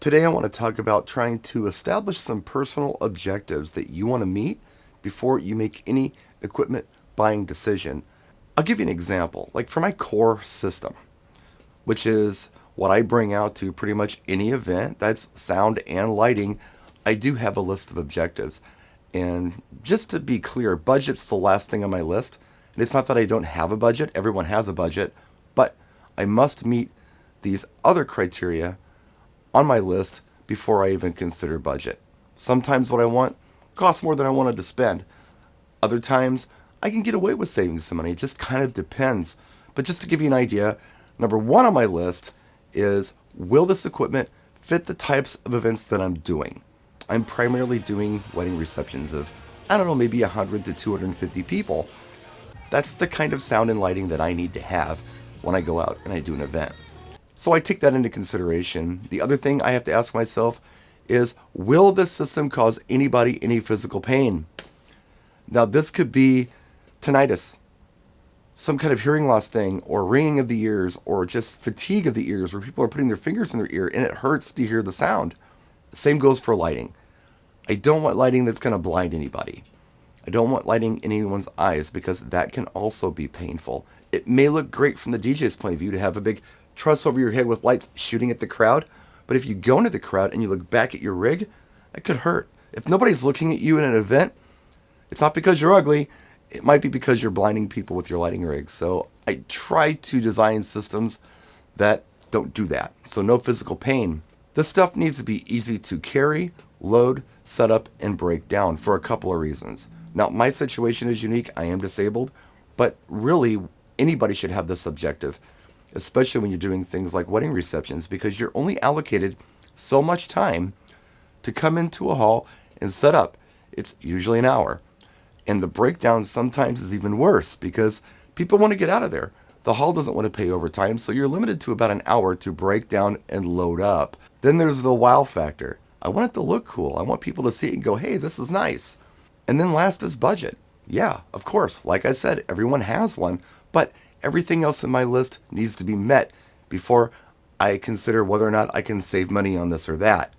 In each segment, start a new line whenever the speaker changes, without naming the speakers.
Today, I want to talk about trying to establish some personal objectives that you want to meet before you make any equipment buying decision. I'll give you an example. Like for my core system, which is what I bring out to pretty much any event that's sound and lighting, I do have a list of objectives. And just to be clear, budget's the last thing on my list. And it's not that I don't have a budget, everyone has a budget, but I must meet these other criteria on my list before I even consider budget. Sometimes what I want costs more than I wanted to spend. Other times I can get away with saving some money. It just kind of depends. But just to give you an idea, number one on my list is, will this equipment fit the types of events that I'm doing? I'm primarily doing wedding receptions of, I don't know, maybe 100 to 250 people. That's the kind of sound and lighting that I need to have when I go out and I do an event. So I take that into consideration. The other thing I have to ask myself is, will this system cause anybody any physical pain? Now, this could be tinnitus, some kind of hearing loss thing, or ringing of the ears, or just fatigue of the ears, where people are putting their fingers in their ear and it hurts to hear the sound. The same goes for lighting. I don't want lighting that's going to blind anybody. I don't want lighting in anyone's eyes because that can also be painful. It may look great from the DJ's point of view to have a big truss over your head with lights shooting at the crowd, but if you go into the crowd and you look back at your rig, it could hurt. If nobody's looking at you in an event, it's not because you're ugly, it might be because you're blinding people with your lighting rig. So I try to design systems that don't do that. So no physical pain. This stuff needs to be easy to carry, load, set up, and break down for a couple of reasons. Now, my situation is unique. I am disabled, but really anybody should have this objective, especially when you're doing things like wedding receptions, because you're only allocated so much time to come into a hall and set up. It's usually an hour. And the breakdown sometimes is even worse because people want to get out of there. The hall doesn't want to pay overtime, so you're limited to about an hour to break down and load up. Then there's the wow factor. I want it to look cool. I want people to see it and go, hey, this is nice. And then last is budget. Yeah, of course. Like I said, everyone has one, but everything else in my list needs to be met before I consider whether or not I can save money on this or that.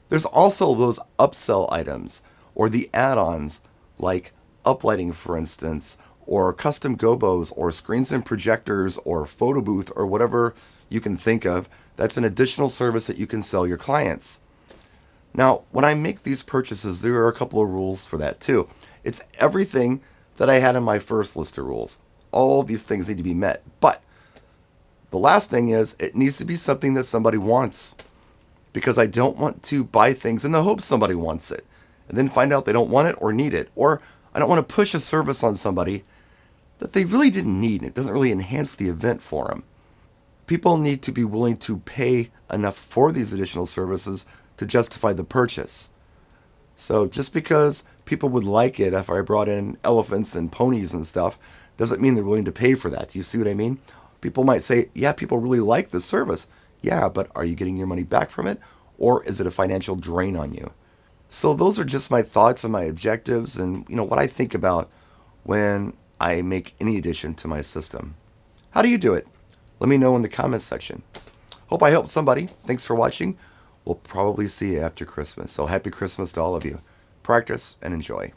There's also those upsell items or the add-ons like uplighting, for instance, or custom gobos or screens and projectors or photo booth or whatever you can think of. That's an additional service that you can sell your clients. Now, when I make these purchases, there are a couple of rules for that too. It's everything that I had in my first list of rules. All these things need to be met. But the last thing is, it needs to be something that somebody wants. Because I don't want to buy things in the hope somebody wants it and then find out they don't want it or need it. Or I don't want to push a service on somebody that they really didn't need. It doesn't really enhance the event for them. People need to be willing to pay enough for these additional services to justify the purchase. So just because people would like it if I brought in elephants and ponies and stuff doesn't mean they're willing to pay for that. Do you see what I mean? People might say, yeah, people really like this service. Yeah, but are you getting your money back from it? Or is it a financial drain on you? So those are just my thoughts and my objectives and what I think about when I make any addition to my system. How do you do it? Let me know in the comments section. Hope I helped somebody. Thanks for watching. We'll probably see you after Christmas. So happy Christmas to all of you. Practice and enjoy.